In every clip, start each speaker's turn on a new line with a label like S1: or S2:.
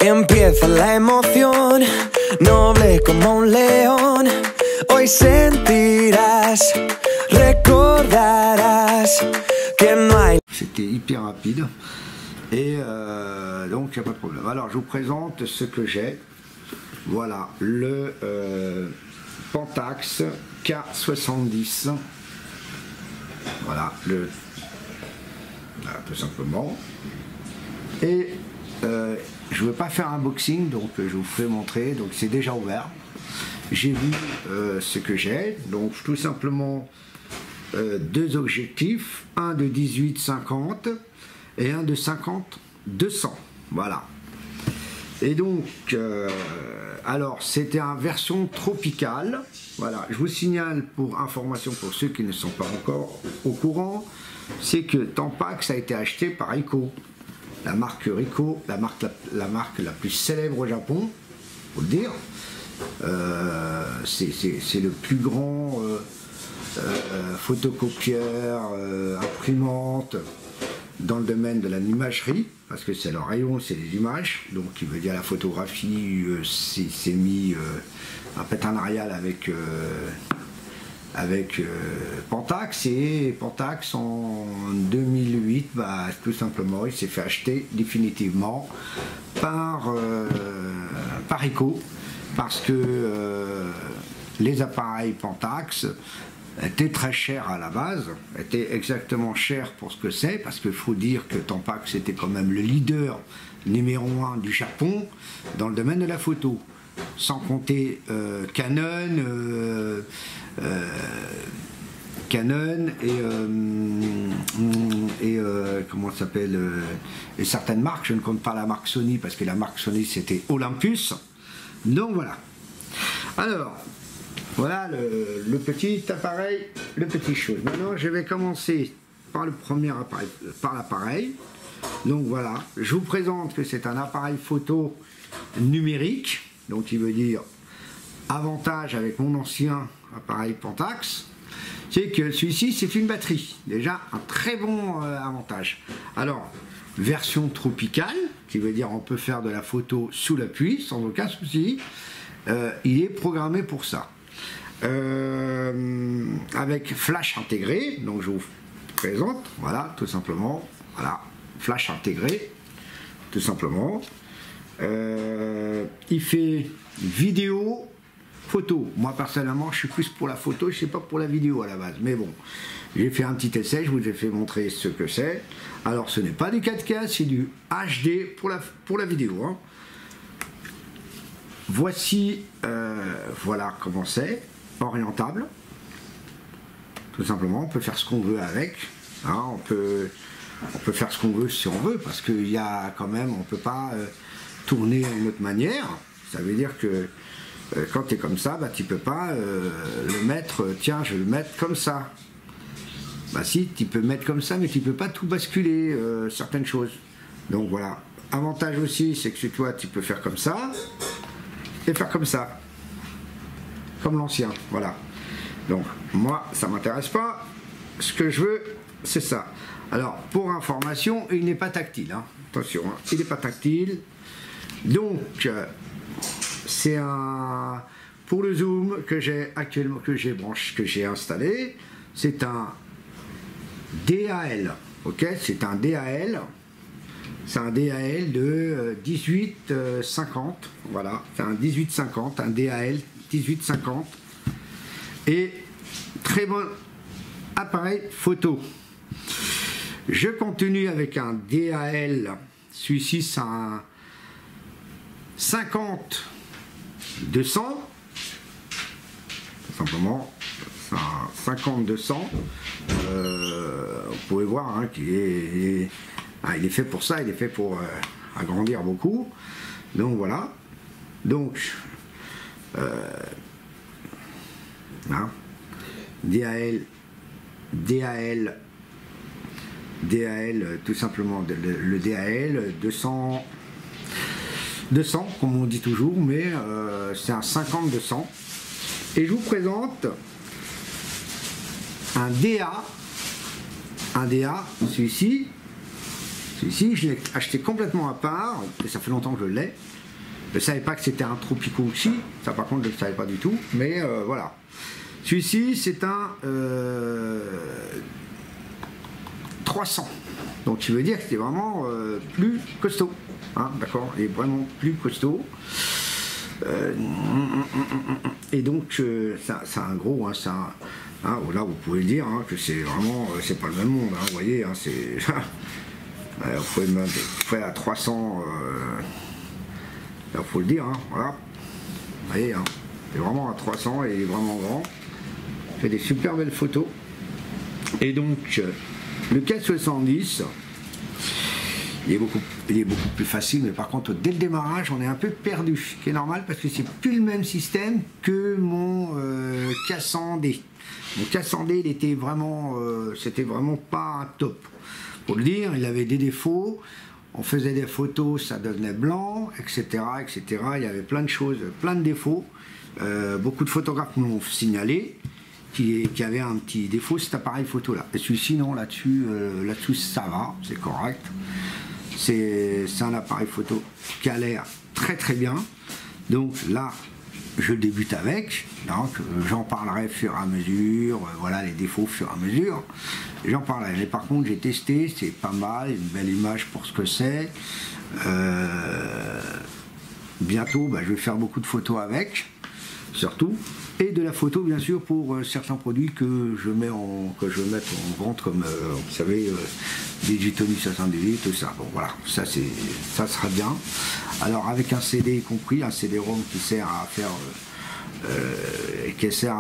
S1: Empieza la emoción, noble como un león. Hoy sentirás, recordarás que no hay.
S2: C'était hyper rapide et donc il n'y a pas de problème. Alors je vous présente ce que j'ai. Voilà le Pentax K70. Voilà tout simplement. Et je ne veux pas faire un unboxing, donc je vous fais montrer. Donc c'est déjà ouvert. J'ai vu ce que j'ai. Donc tout simplement deux objectifs, un de 18-50 et un de 50-200. Voilà. Et donc, alors c'était une version tropicale. Voilà, je vous signale pour information pour ceux qui ne sont pas encore au courant, c'est que Tampax a été acheté par Ricoh. La marque Ricoh, la marque la plus célèbre au Japon, faut le dire. C'est le plus grand photocopieur, imprimante dans le domaine de l'imagerie, parce que c'est le rayon, c'est les images, donc il veut dire la photographie s'est mis un partenariat avec Pentax, et Pentax en 2008, bah, tout simplement il s'est fait acheter définitivement par Ricoh, parce que les appareils Pentax était très cher à la base, était exactement cher pour ce que c'est, parce qu'il faut dire que Tampax était quand même le leader numéro 1 du Japon dans le domaine de la photo, sans compter Canon et comment ça s'appelle, et certaines marques. Je ne compte pas la marque Sony, parce que la marque Sony c'était Olympus. Donc voilà. Alors voilà le petit appareil, le petit chose. Maintenant, je vais commencer par le premier appareil, par l'appareil. Donc voilà, je vous présente que c'est un appareil photo numérique. Donc il veut dire avantage avec mon ancien appareil Pentax, c'est que celui-ci c'est une batterie. Déjà un très bon avantage. Alors, version tropicale, qui veut dire on peut faire de la photo sous la pluie sans aucun souci. Il est programmé pour ça. Avec flash intégré, donc je vous présente, voilà, tout simplement, voilà, flash intégré, tout simplement. Il fait vidéo, photo. Moi personnellement, je suis plus pour la photo, je sais pas pour la vidéo à la base, mais bon, j'ai fait un petit essai, je vous ai fait montrer ce que c'est. Alors, ce n'est pas du 4K, c'est du HD pour la vidéo, hein. Voici, voilà comment c'est. Orientable, tout simplement. On peut faire ce qu'on veut avec, hein, on peut faire ce qu'on veut si on veut, parce qu'il y a quand même, on peut pas tourner d'une autre manière. Ça veut dire que quand tu es comme ça, bah, tu peux pas le mettre, tiens je vais le mettre comme ça. Bah si, tu peux mettre comme ça, mais tu peux pas tout basculer certaines choses. Donc voilà. Avantage aussi, c'est que toi tu peux faire comme ça et faire comme ça, comme l'ancien, voilà. Donc moi ça m'intéresse pas, ce que je veux c'est ça. Alors pour information, il n'est pas tactile, hein. Attention, hein, il n'est pas tactile. Donc c'est un, pour le zoom que j'ai actuellement, que j'ai installé, c'est un DAL, ok, c'est un DAL. C'est un DAL de 18-50, voilà, c'est un 18-50, un DAL 18-50, et très bon appareil photo. Je continue avec un DAL, celui-ci c'est un 50-200, tout simplement, c'est un 50-200, vous pouvez voir hein, qu'il est... Ah, il est fait pour ça, il est fait pour agrandir beaucoup. Donc voilà. Donc hein, DAL, tout simplement, le DAL 200, comme on dit toujours, mais c'est un 50-200. Et je vous présente un DA, celui-ci, je l'ai acheté complètement à part, et ça fait longtemps que je l'ai. Je ne savais pas que c'était un Tropico aussi, ça par contre je ne le savais pas du tout, mais voilà. Celui-ci c'est un 300, donc tu veux dire que c'est vraiment plus costaud, hein, d'accord, il est vraiment plus costaud. Et donc c'est un gros, hein, c'est un, hein, là vous pouvez le dire hein, que c'est vraiment, c'est pas le même monde, hein, vous voyez, hein, c'est vous pouvez même faire à 300, il faut le dire, hein, voilà, vous voyez, hein, c'est vraiment à 300 et il est vraiment grand, il fait des super belles photos. Et donc le 470, il est beaucoup plus facile, mais par contre dès le démarrage on est un peu perdu, ce qui est normal parce que c'est plus le même système que mon K100D. Mon K100D, il était vraiment, c'était vraiment pas un top. Pour le dire, il avait des défauts, on faisait des photos, ça devenait blanc, etc., etc. Il y avait plein de choses, plein de défauts. Beaucoup de photographes m'ont signalé qui avait un petit défaut, cet appareil photo là. Et celui-ci, non, là-dessus, ça va, c'est correct. C'est un appareil photo qui a l'air très très bien. Donc là, je débute avec, donc j'en parlerai au fur et à mesure, voilà les défauts au fur et à mesure, j'en parlerai. Mais par contre, j'ai testé, c'est pas mal, une belle image pour ce que c'est. Bientôt, je vais faire beaucoup de photos avec, surtout. Et de la photo, bien sûr, pour certains produits que je mets en vente, comme vous savez, Digitoni 78, tout ça. Bon, voilà, ça sera bien. Alors, avec un CD compris, un CD-ROM qui sert à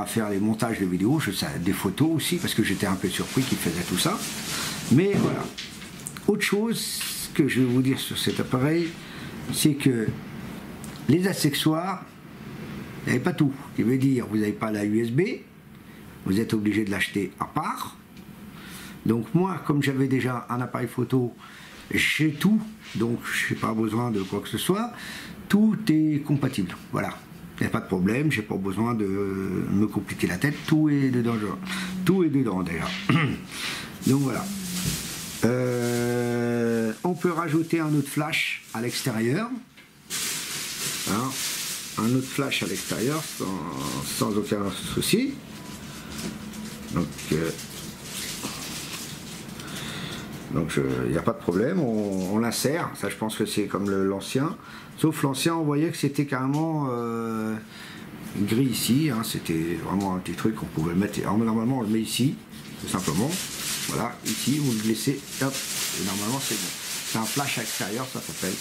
S2: faire les montages de vidéos, des photos aussi, parce que j'étais un peu surpris qu'il faisait tout ça. Mais voilà. Autre chose que je vais vous dire sur cet appareil, c'est que les accessoires, vous n'avez pas tout. Ce qui veut dire, vous n'avez pas la USB, vous êtes obligé de l'acheter à part. Donc moi, comme j'avais déjà un appareil photo, j'ai tout, donc je n'ai pas besoin de quoi que ce soit. Tout est compatible, voilà. Il n'y a pas de problème, j'ai pas besoin de me compliquer la tête, tout est dedans, déjà. Donc voilà. On peut rajouter un autre flash à l'extérieur. Hein, un autre flash à l'extérieur sans aucun souci. Donc il n'y a pas de problème, on l'insère. Ça, je pense que c'est comme l'ancien. Sauf l'ancien, on voyait que c'était carrément gris ici. Hein, c'était vraiment un petit truc qu'on pouvait mettre. Alors, normalement, on le met ici, tout simplement. Voilà, ici, vous le laissez, hop, et normalement, c'est bon. C'est un flash à l'extérieur, ça s'appelle,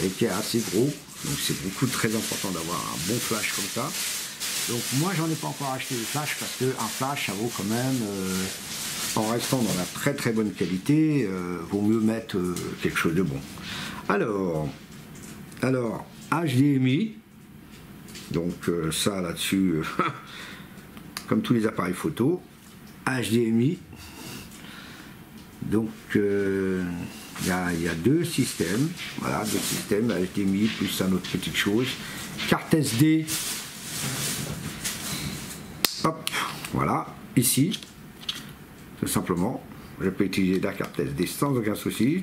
S2: et qui est assez gros. Donc, c'est très important d'avoir un bon flash comme ça. Donc, moi, j'en ai pas encore acheté de flash parce qu'un flash, ça vaut quand même. En restant dans la très très bonne qualité, vaut mieux mettre quelque chose de bon. Alors HDMI, donc ça là-dessus, comme tous les appareils photo, HDMI, donc il y a deux systèmes, voilà, deux systèmes, HDMI plus un autre petite chose, carte SD, hop, voilà, ici. Tout simplement, je peux utiliser la carte SD sans aucun souci.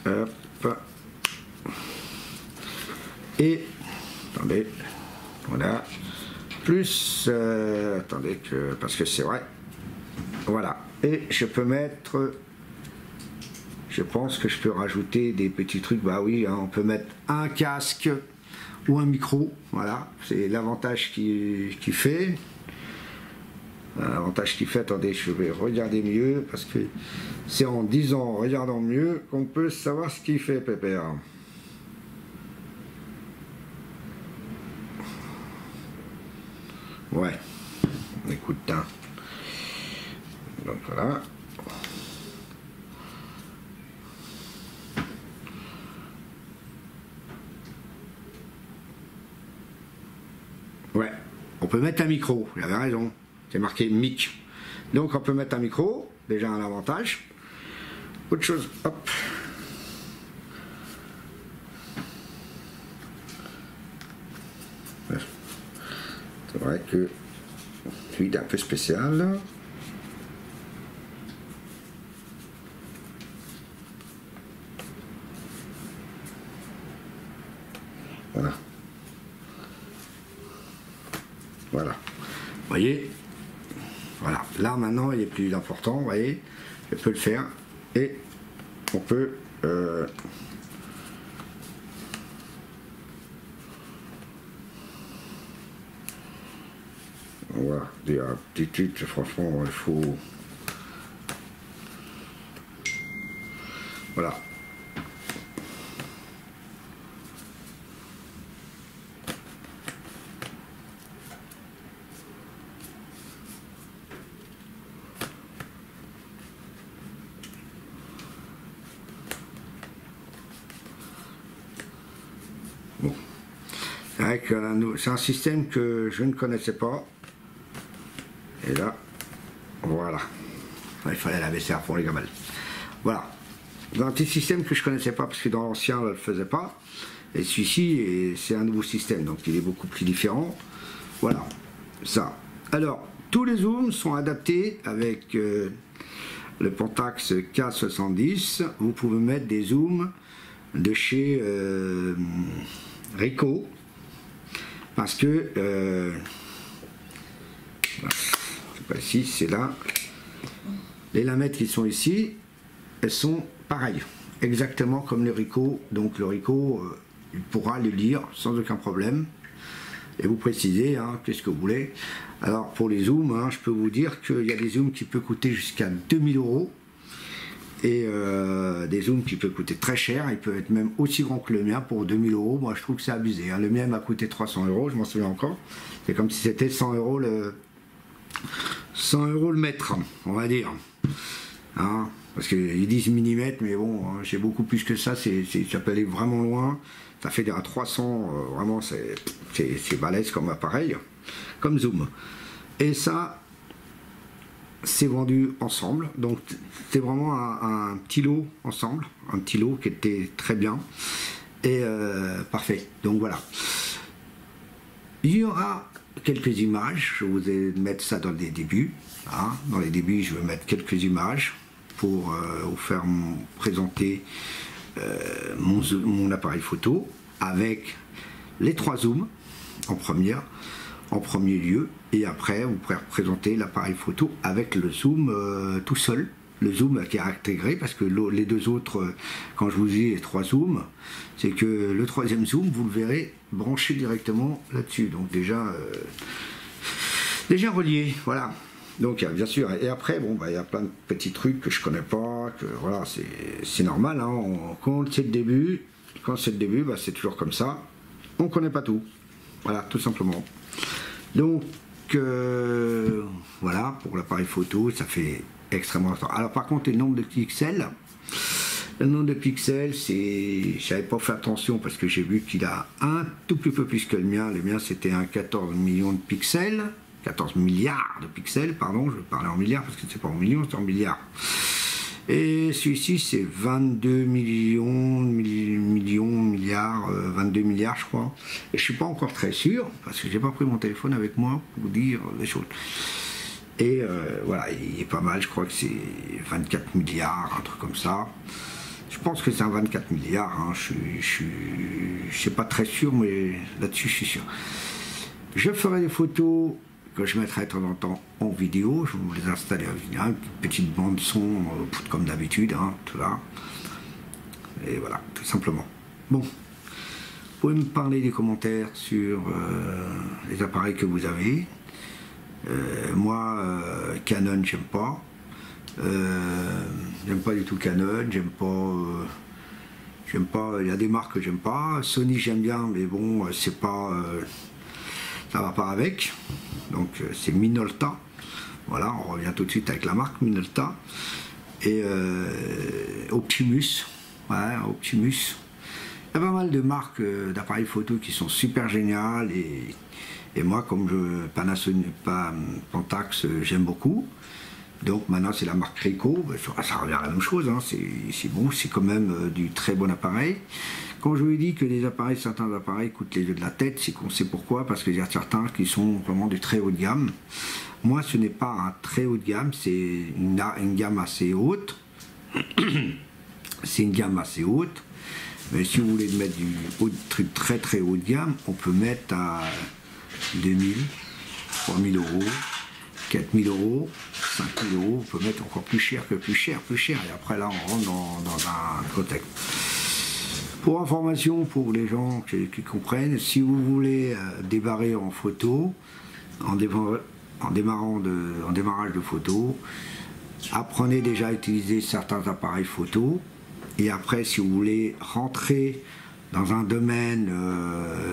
S2: Hop. Et, attendez, voilà. Plus, attendez, parce que c'est vrai. Voilà. Et je peux mettre, je pense que je peux rajouter des petits trucs. Bah oui, hein, on peut mettre un casque ou un micro. Voilà, c'est l'avantage qui fait. L'avantage qui fait, attendez, je vais regarder mieux, parce que c'est en regardant mieux, qu'on peut savoir ce qu'il fait, Pépère. Ouais, écoute, hein. Donc voilà. Ouais, on peut mettre un micro, j'avais raison. C'est marqué mic. Donc on peut mettre un micro, déjà un avantage. Autre chose, hop. C'est vrai que lui il est un peu spécial. Voilà. Vous voyez? Voilà. Là maintenant il est plus important, vous voyez? Je peux le faire et on peut voilà, des petits trucs, franchement il faut. Voilà. Bon. C'est vrai que c'est un système que je ne connaissais pas. Et là, voilà. Il fallait la vaisselle pour les gamelles. Voilà. Un petit système que je ne connaissais pas parce que dans l'ancien, on ne le faisait pas. Et celui-ci, c'est un nouveau système, donc il est beaucoup plus différent. Voilà, ça. Alors, tous les zooms sont adaptés avec le Pentax K70. Vous pouvez mettre des zooms de chez Ricoh. Parce que, c'est pas ici, c'est là. Les lamettes qui sont ici, elles sont pareilles, exactement comme le Ricoh. Donc le Ricoh, il pourra le lire sans aucun problème. Et vous précisez, hein, qu'est-ce que vous voulez. Alors pour les zooms, hein, je peux vous dire qu'il y a des zooms qui peuvent coûter jusqu'à 2000 € et des zooms qui peuvent coûter très cher. Ils peuvent être même aussi grands que le mien pour 2000 €. Moi je trouve que c'est abusé. Hein. Le mien m'a coûté 300 €, je m'en souviens encore. C'est comme si c'était 100 € le mètre, on va dire. Hein, parce qu'ils disent millimètres, mais bon, hein, j'ai beaucoup plus que ça. Ça peut aller vraiment loin. Ça fait à 300, vraiment, c'est balèze comme appareil, comme zoom. Et ça, c'est vendu ensemble. Donc, c'est vraiment un petit lot ensemble. Un petit lot qui était très bien. Et parfait. Donc, voilà. Il y aura quelques images. Je vais vous mettre ça dans les débuts. Hein. Dans les débuts, je vais mettre quelques images pour vous faire présenter mon appareil photo avec les 3 zooms en premier lieu, et après vous pourrez présenter l'appareil photo avec le zoom tout seul, le zoom qui est intégré, parce que les 2 autres, quand je vous dis les 3 zooms, c'est que le 3e zoom vous le verrez branché directement là-dessus, donc déjà relié, voilà. Donc bien sûr, et après bon bah il y a plein de petits trucs que je connais pas, que voilà, c'est normal, hein, quand c'est le début, bah, c'est toujours comme ça, on connaît pas tout, voilà, tout simplement. Donc voilà, pour l'appareil photo, ça fait extrêmement longtemps. Alors par contre, le nombre de pixels, j'avais pas fait attention parce que j'ai vu qu'il a un tout petit peu plus que le mien c'était un 14 millions de pixels. 14 milliards de pixels, pardon, je vais parler en milliards parce que c'est pas en millions, c'est en milliards. Et celui-ci c'est 22 milliards, 22 milliards je crois. Et je suis pas encore très sûr, parce que j'ai pas pris mon téléphone avec moi pour vous dire les choses. Et voilà, il est pas mal, je crois que c'est 24 milliards, un truc comme ça. Je pense que c'est un 24 milliards, hein. Je suis pas très sûr, mais là-dessus je suis sûr. Je ferai des photos que je mettrai de temps en temps en vidéo, je vais vous les installer en vidéo, une petite bande son comme d'habitude, hein, tout là. Et voilà, tout simplement. Bon, vous pouvez me parler des commentaires sur les appareils que vous avez. Moi, Canon, j'aime pas. J'aime pas du tout Canon, j'aime pas, il y a des marques que j'aime pas. Sony j'aime bien, mais bon, c'est pas, ça va pas avec. Donc c'est Minolta, voilà, on revient tout de suite avec la marque Minolta. Et Optimus, ouais, Optimus. Il y a pas mal de marques d'appareils photo qui sont super géniales, et moi comme Panasonic, Pentax, j'aime beaucoup. Donc maintenant c'est la marque Ricoh, ça revient à la même chose, hein. C'est bon, c'est quand même du très bon appareil. Quand je vous ai dit que certains appareils coûtent les yeux de la tête, c'est qu'on sait pourquoi, parce qu'il y a certains qui sont vraiment du très haut de gamme. Moi ce n'est pas un très haut de gamme, c'est une gamme assez haute. C'est une gamme assez haute, mais si vous voulez mettre du truc très très haut de gamme, on peut mettre à 2000, 3 000 euros, 4 000 euros, 5 000 euros, on peut mettre encore plus cher que plus cher, et après là on rentre dans un contexte. Pour information, pour les gens qui comprennent, si vous voulez démarrer en photo, en démarrage de photo, apprenez déjà à utiliser certains appareils photo, et après si vous voulez rentrer dans un domaine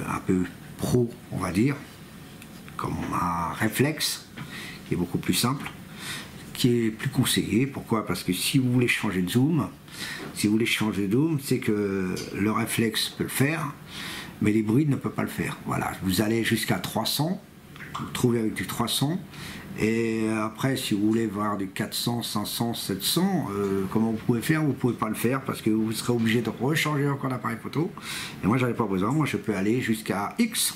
S2: un peu pro, on va dire, comme un réflexe, qui est beaucoup plus simple, qui est plus conseillé. Pourquoi? Parce que si vous voulez changer de zoom, c'est que le réflexe peut le faire, mais l'hybride ne peut pas le faire. Voilà, vous allez jusqu'à 300, vous trouvez avec du 300, et après si vous voulez voir du 400, 500, 700, comment vous pouvez faire? Vous ne pouvez pas le faire parce que vous serez obligé de rechanger encore l'appareil photo, et moi j'en ai pas besoin. Moi je peux aller jusqu'à X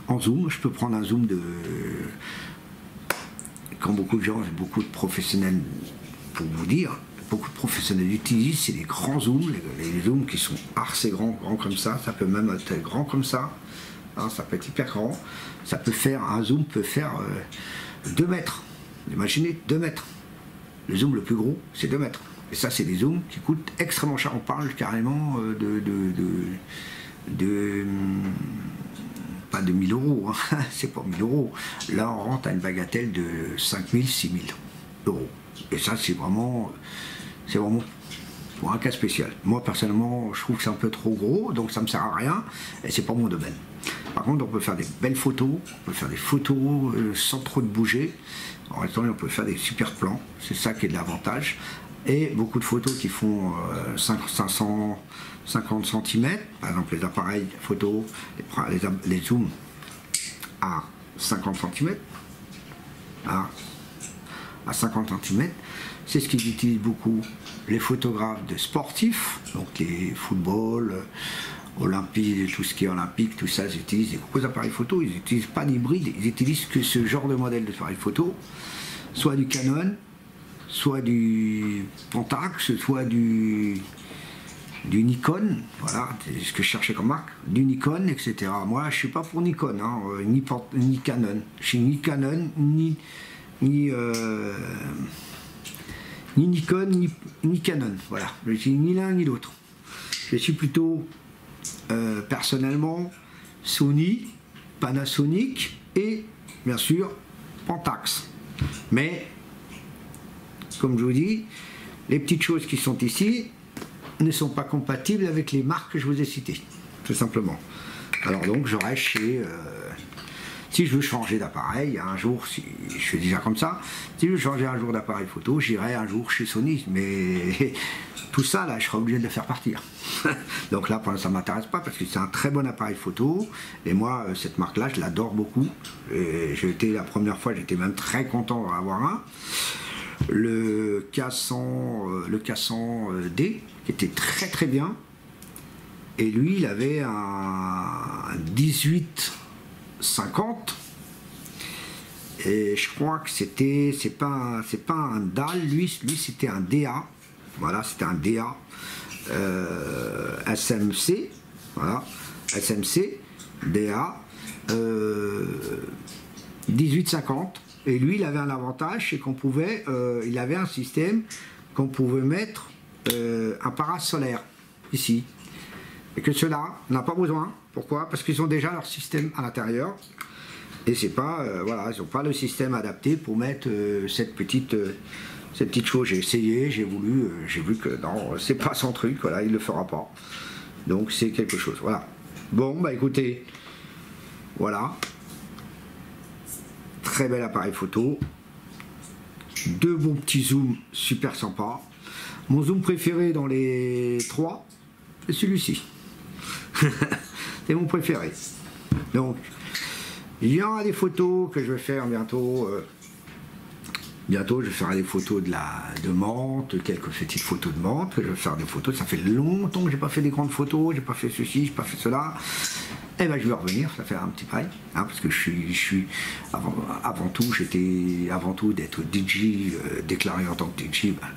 S2: en zoom. Je peux prendre un zoom de... Quand beaucoup de gens, beaucoup de professionnels, pour vous dire, beaucoup de professionnels utilisent, c'est les grands zooms, les zooms qui sont assez grands comme ça peut même être grand comme ça, hein, ça peut être hyper grand, ça peut faire, un zoom peut faire 2 mètres, imaginez 2 mètres, le zoom le plus gros c'est 2 mètres, et ça c'est des zooms qui coûtent extrêmement cher, on parle carrément pas de 1000 euros, hein. C'est pas 1000 euros. Là, on rentre à une bagatelle de 5000, 6000 euros. Et ça, c'est vraiment pour un cas spécial. Moi, personnellement, je trouve que c'est un peu trop gros, donc ça me sert à rien, et c'est pas mon domaine. Par contre, on peut faire des belles photos, on peut faire des photos sans trop de bouger. En restant, on peut faire des super plans, c'est ça qui est de l'avantage. Et beaucoup de photos qui font 550 cm, par exemple les appareils photo, les zooms à 50 cm, à 50 cm, c'est ce qu'ils utilisent beaucoup les photographes de sportifs, donc les football, olympique, tout ce qui est olympique, tout ça, ils utilisent des gros appareils photo, ils n'utilisent pas d'hybride, ils utilisent que ce genre de modèle d'appareil photo, soit du Canon, soit du Pentax, soit du Nikon, voilà, c'est ce que je cherchais comme marque, du Nikon, etc. Moi, je suis pas pour Nikon, hein, ni Canon. Je suis ni Canon, ni Nikon, ni Canon, voilà. Je suis ni l'un ni l'autre. Je suis plutôt, personnellement, Sony, Panasonic et, bien sûr, Pentax. Mais, comme je vous dis, les petites choses qui sont ici ne sont pas compatibles avec les marques que je vous ai citées, tout simplement. Alors donc, je reste chez... si je veux changer d'appareil, un jour, si je fais déjà comme ça, si je veux changer un jour d'appareil photo, j'irai un jour chez Sony, mais tout ça, là, je serai obligé de le faire partir. Donc là, ça ne m'intéresse pas, parce que c'est un très bon appareil photo, et moi, cette marque-là, je l'adore beaucoup. J'ai été, la première fois, j'étais même très content d'en avoir un. Le K100D, qui était très très bien, et lui, il avait un 18-50, et je crois que c'est pas un DAL, lui c'était un DA, voilà, c'était un DA SMC, voilà, SMC DA 18-50, et lui il avait un avantage, c'est qu'on pouvait, il avait un système qu'on pouvait mettre un parasolaire ici, et que cela n'a pas besoin. Pourquoi? Parce qu'ils ont déjà leur système à l'intérieur, et c'est pas, voilà, ils n'ont pas le système adapté pour mettre cette petite chose. J'ai essayé, j'ai vu que non, c'est pas son truc, voilà, il le fera pas. Donc c'est quelque chose, voilà. Bon, bah écoutez, voilà. Très bel appareil photo. 2 bons petits zooms super sympas. Mon zoom préféré dans les 3, c'est celui-ci. C'est mon préféré. Donc, il y aura des photos que je vais faire bientôt. Bientôt, je ferai des photos de menthe, quelques petites photos de menthe. Je vais faire des photos. Ça fait longtemps que j'ai pas fait des grandes photos. J'ai pas fait ceci, j'ai pas fait cela. Et ben, je vais revenir. Ça fait un petit bail, hein, parce que je suis avant tout, j'étais d'être DJ, déclaré en tant que DJ. Ben,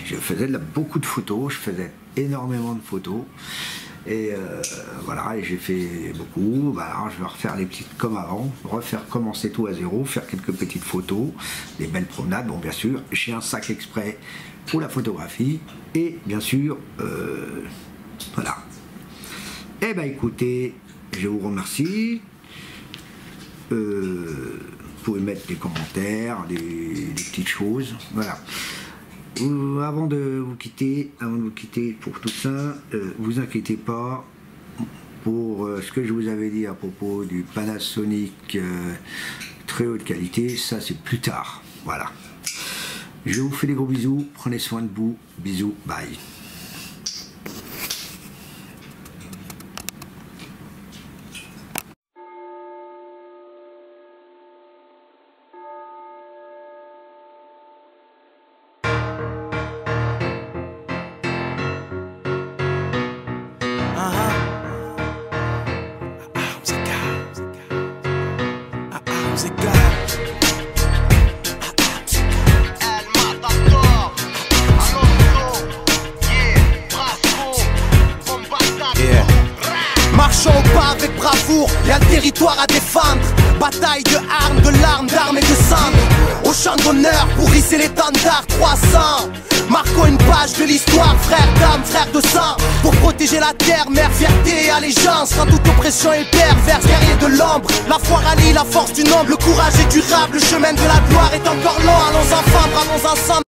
S2: je faisais beaucoup de photos. Je faisais énormément de photos. Et voilà, et j'ai fait beaucoup. Bah, alors, je vais refaire les petites comme avant, commencer tout à zéro, faire quelques petites photos, des belles promenades. Bon, bien sûr, j'ai un sac exprès pour la photographie. Et bien sûr, voilà. Eh ben écoutez, je vous remercie. Vous pouvez mettre des commentaires, des petites choses. Voilà. Avant de vous quitter pour tout ça, vous inquiétez pas pour ce que je vous avais dit à propos du Panasonic très haute qualité, ça c'est plus tard. Voilà. Je vous fais des gros bisous, prenez soin de vous, bisous, bye.
S3: Marchons au pas avec bravoure, y'a le territoire à défendre. Bataille de armes, de larmes, d'armes et de cendres. Au champ d'honneur pour hisser l'étendard 300. Marquons une page de l'histoire, frère d'âme, frère de sang. Pour protéger la terre, mère, fierté et allégeance. Quand toute oppression est perverse, guerrier de l'ombre. La foi rallie la force du nombre, le courage est durable. Le chemin de la gloire est encore long, allons enfants, bravons ensemble.